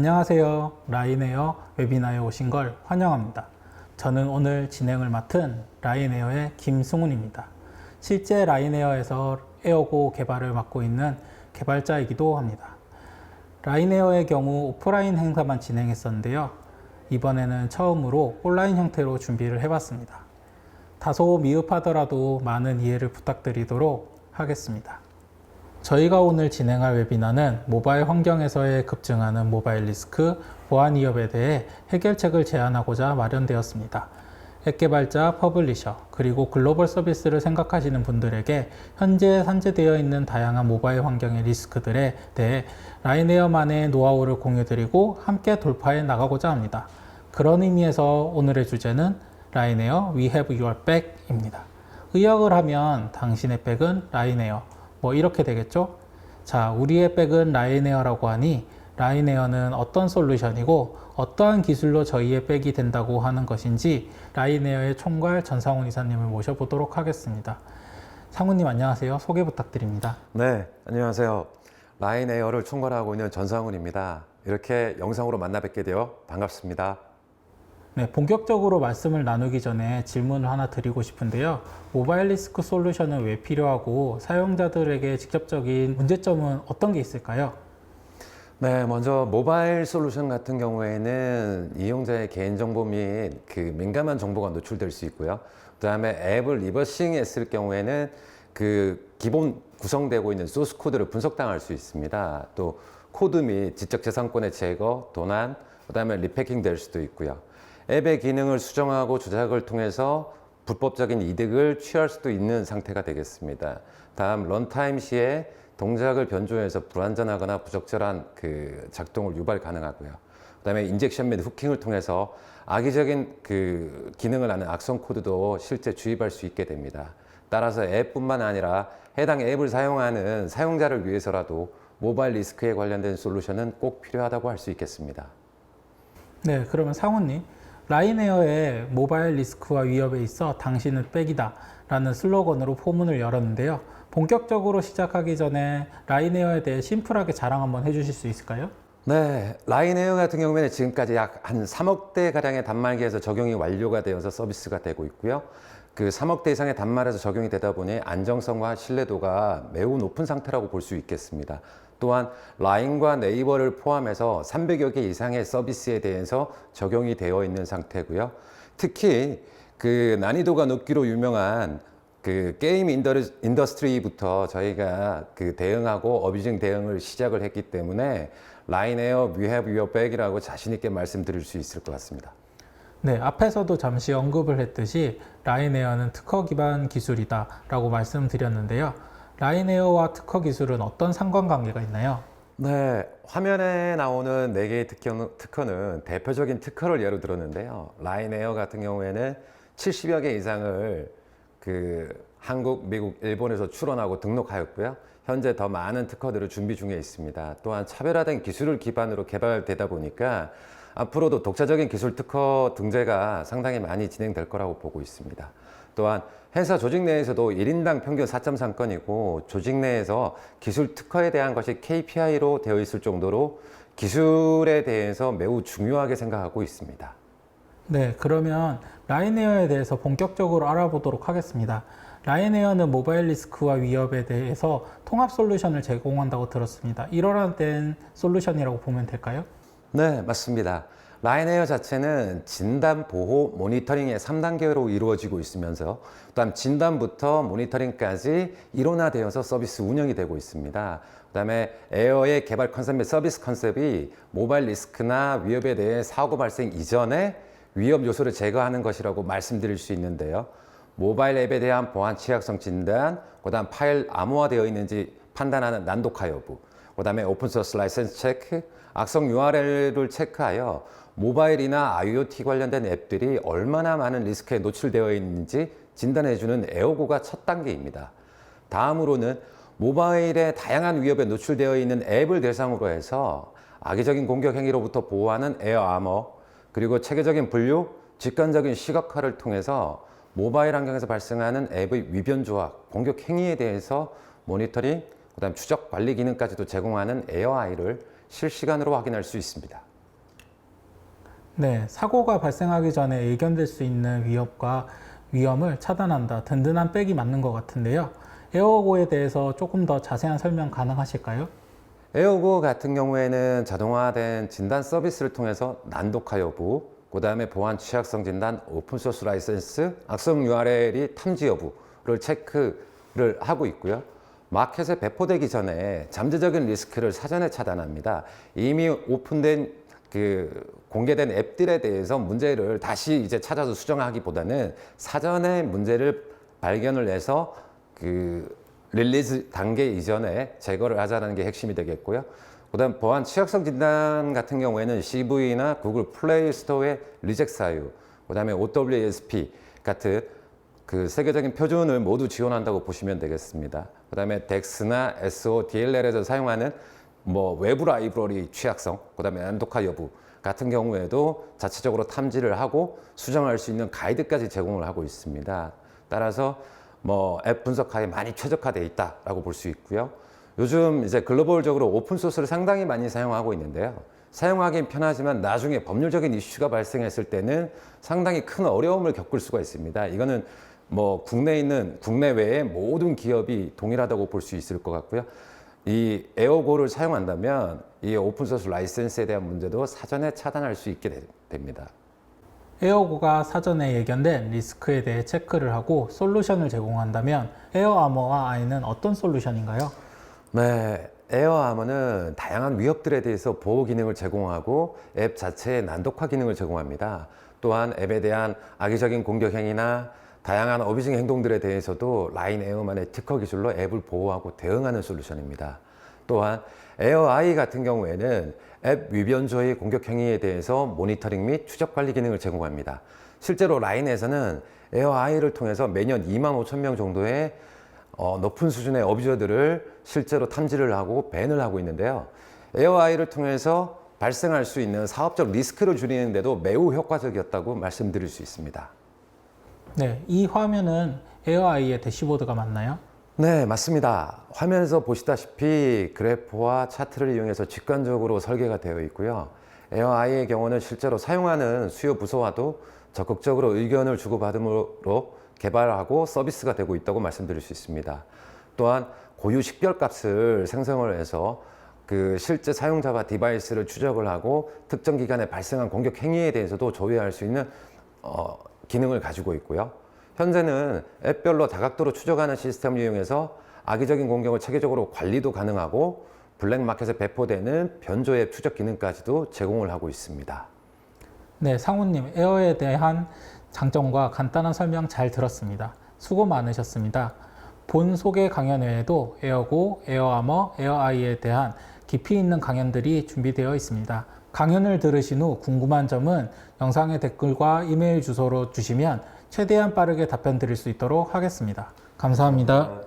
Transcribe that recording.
안녕하세요. 라인에어 웨비나에 오신 걸 환영합니다. 저는 오늘 진행을 맡은 라인에어의 김승훈입니다. 실제 라인에어에서 에어고 개발을 맡고 있는 개발자이기도 합니다. 라인에어의 경우 오프라인 행사만 진행했었는데요. 이번에는 처음으로 온라인 형태로 준비를 해봤습니다. 다소 미흡하더라도 많은 이해를 부탁드리도록 하겠습니다. 저희가 오늘 진행할 웨비나는 모바일 환경에서의 급증하는 모바일 리스크, 보안 위협에 대해 해결책을 제안하고자 마련되었습니다. 앱 개발자, 퍼블리셔, 그리고 글로벌 서비스를 생각하시는 분들에게 현재 산재되어 있는 다양한 모바일 환경의 리스크들에 대해 라인에어만의 노하우를 공유드리고 함께 돌파해 나가고자 합니다. 그런 의미에서 오늘의 주제는 라인에어 We Have Your Back입니다. 의역을 하면 당신의 백은 라인에어, 이렇게 되겠죠? 자, 우리의 백은 라인에어라고 하니 라인에어는 어떤 솔루션이고 어떠한 기술로 저희의 백이 된다고 하는 것인지 라인에어의 총괄 전상훈 이사님을 모셔보도록 하겠습니다. 상훈님 안녕하세요. 소개 부탁드립니다. 네, 안녕하세요. 라인에어를 총괄하고 있는 전상훈입니다. 이렇게 영상으로 만나 뵙게 되어 반갑습니다. 네, 본격적으로 말씀을 나누기 전에 질문을 하나 드리고 싶은데요. 모바일 리스크 솔루션은 왜 필요하고 사용자들에게 직접적인 문제점은 어떤 게 있을까요? 네, 먼저 모바일 솔루션 같은 경우에는 이용자의 개인정보 및 그 민감한 정보가 노출될 수 있고요. 그 다음에 앱을 리버싱 했을 경우에는 그 기본 구성되고 있는 소스 코드를 분석당할 수 있습니다. 또 코드 및 지적재산권의 제거, 도난, 그 다음에 리패킹 될 수도 있고요. 앱의 기능을 수정하고 조작을 통해서 불법적인 이득을 취할 수도 있는 상태가 되겠습니다. 다음 런타임 시에 동작을 변조해서 불완전하거나 부적절한 그 작동을 유발 가능하고요. 그다음에 인젝션 및 후킹을 통해서 악의적인 그 기능을 하는 악성 코드도 실제 주입할 수 있게 됩니다. 따라서 앱뿐만 아니라 해당 앱을 사용하는 사용자를 위해서라도 모바일 리스크에 관련된 솔루션은 꼭 필요하다고 할 수 있겠습니다. 네, 그러면 상훈님, 라인에어의 모바일 리스크와 위협에 있어 당신은 백이다 라는 슬로건으로 포문을 열었는데요. 본격적으로 시작하기 전에 라인에어에 대해 심플하게 자랑 한번 해주실 수 있을까요? 네, 라인에어 같은 경우에는 지금까지 약 한 3억 대 가량의 단말기에서 적용이 완료가 되어서 서비스가 되고 있고요. 그 3억 대 이상의 단말에서 적용이 되다 보니 안정성과 신뢰도가 매우 높은 상태라고 볼 수 있겠습니다. 또한 라인과 네이버를 포함해서 300여 개 이상의 서비스에 대해서 적용이 되어 있는 상태고요. 특히 그 난이도가 높기로 유명한 그 게임 인더스트리부터 저희가 그 대응하고 어뷰징 대응을 시작을 했기 때문에 라인에어 We Have Your Back이라고 자신 있게 말씀드릴 수 있을 것 같습니다. 네, 앞에서도 잠시 언급을 했듯이 라인에어는 특허 기반 기술이다 라고 말씀드렸는데요. 라인에어와 특허 기술은 어떤 상관관계가 있나요? 네, 화면에 나오는 4개의 특허는 대표적인 특허를 예로 들었는데요. 라인에어 같은 경우에는 70여 개 이상을 그 한국, 미국, 일본에서 출원하고 등록하였고요. 현재 더 많은 특허들을 준비 중에 있습니다. 또한 차별화된 기술을 기반으로 개발되다 보니까 앞으로도 독자적인 기술 특허 등재가 상당히 많이 진행될 거라고 보고 있습니다. 또한 회사 조직 내에서도 1인당 평균 4.3건이고 조직 내에서 기술 특허에 대한 것이 KPI로 되어 있을 정도로 기술에 대해서 매우 중요하게 생각하고 있습니다. 네, 그러면 라인에어에 대해서 본격적으로 알아보도록 하겠습니다. 라인에어는 모바일 리스크와 위협에 대해서 통합 솔루션을 제공한다고 들었습니다. 일원화된 솔루션이라고 보면 될까요? 네, 맞습니다. 라인에어 자체는 진단, 보호, 모니터링의 3단계로 이루어지고 있으면서 또한 진단부터 모니터링까지 일원화되어서 서비스 운영이 되고 있습니다. 그다음에 에어의 개발 컨셉 및 서비스 컨셉이 모바일 리스크나 위협에 대해 사고 발생 이전에 위협 요소를 제거하는 것이라고 말씀드릴 수 있는데요. 모바일 앱에 대한 보안 취약성 진단, 그다음 파일 암호화되어 있는지 판단하는 난독화 여부, 그다음에 오픈소스 라이센스 체크, 악성 URL을 체크하여 모바일이나 IoT 관련된 앱들이 얼마나 많은 리스크에 노출되어 있는지 진단해주는 에어고가 첫 단계입니다. 다음으로는 모바일의 다양한 위협에 노출되어 있는 앱을 대상으로 해서 악의적인 공격 행위로부터 보호하는 에어 아머, 그리고 체계적인 분류, 직관적인 시각화를 통해서 모바일 환경에서 발생하는 앱의 위변 조작, 공격 행위에 대해서 모니터링, 그다음 추적 관리 기능까지도 제공하는 에어아이를 실시간으로 확인할 수 있습니다. 네, 사고가 발생하기 전에 예견될 수 있는 위협과 위험을 차단한다. 든든한 백이 맞는 것 같은데요. 에어고에 대해서 조금 더 자세한 설명 가능하실까요? 에어고 같은 경우에는 자동화된 진단 서비스를 통해서 난독화 여부, 그 다음에 보안 취약성 진단, 오픈소스 라이센스, 악성 URL이 탐지 여부를 체크를 하고 있고요. 마켓에 배포되기 전에 잠재적인 리스크를 사전에 차단합니다. 이미 오픈된 공개된 앱들에 대해서 문제를 다시 이제 찾아서 수정하기보다는 사전에 문제를 발견을 해서 릴리즈 단계 이전에 제거를 하자는 게 핵심이 되겠고요. 그다음 보안 취약성 진단 같은 경우에는 CV나 구글 플레이 스토어의 리젝 사유, 그다음에 OWASP 같은 세계적인 표준을 모두 지원한다고 보시면 되겠습니다. 그다음에 DEX나 SO, DLL에서 사용하는 외부 라이브러리 취약성, 그다음에 난독화 여부 같은 경우에도 자체적으로 탐지를 하고 수정할 수 있는 가이드까지 제공을 하고 있습니다. 따라서 앱 분석하에 많이 최적화되어 있다라고 볼 수 있고요. 요즘 이제 글로벌적으로 오픈 소스를 상당히 많이 사용하고 있는데요. 사용하기는 편하지만 나중에 법률적인 이슈가 발생했을 때는 상당히 큰 어려움을 겪을 수가 있습니다. 이거는 국내외의 모든 기업이 동일하다고 볼 수 있을 것 같고요. 이 에어고를 사용한다면 이 오픈소스 라이센스에 대한 문제도 사전에 차단할 수 있게 됩니다. 에어고가 사전에 예견된 리스크에 대해 체크를 하고 솔루션을 제공한다면 에어아머와 아이는 어떤 솔루션인가요? 네, 에어아머는 다양한 위협들에 대해서 보호 기능을 제공하고 앱 자체의 난독화 기능을 제공합니다. 또한 앱에 대한 악의적인 공격 행위나 다양한 어뷰징 행동들에 대해서도 라인 에어만의 특허 기술로 앱을 보호하고 대응하는 솔루션입니다. 또한 에어아이 같은 경우에는 앱 위변조의 공격 행위에 대해서 모니터링 및 추적 관리 기능을 제공합니다. 실제로 라인에서는 에어아이를 통해서 매년 2만 5천 명 정도의 높은 수준의 어뷰저들을 실제로 탐지를 하고 밴을 하고 있는데요. 에어아이를 통해서 발생할 수 있는 사업적 리스크를 줄이는 데도 매우 효과적이었다고 말씀드릴 수 있습니다. 네, 이 화면은 에어아이의 대시보드가 맞나요? 네, 맞습니다. 화면에서 보시다시피 그래프와 차트를 이용해서 직관적으로 설계가 되어 있고요. 에어아이의 경우는 실제로 사용하는 수요 부서와도 적극적으로 의견을 주고받음으로 개발하고 서비스가 되고 있다고 말씀드릴 수 있습니다. 또한 고유 식별값을 생성을 해서 실제 사용자와 디바이스를 추적을 하고 특정 기간에 발생한 공격 행위에 대해서도 조회할 수 있는 기능을 가지고 있고요. 현재는 앱별로 다각도로 추적하는 시스템을 이용해서 악의적인 공격을 체계적으로 관리도 가능하고 블랙마켓에 배포되는 변조 앱 추적 기능까지도 제공을 하고 있습니다. 네, 상우님, 에어에 대한 장점과 간단한 설명 잘 들었습니다. 수고 많으셨습니다. 본 소개 강연 외에도 에어고, 에어아머, 에어아이에 대한 깊이 있는 강연들이 준비되어 있습니다. 강연을 들으신 후 궁금한 점은 영상의 댓글과 이메일 주소로 주시면 최대한 빠르게 답변 드릴 수 있도록 하겠습니다. 감사합니다.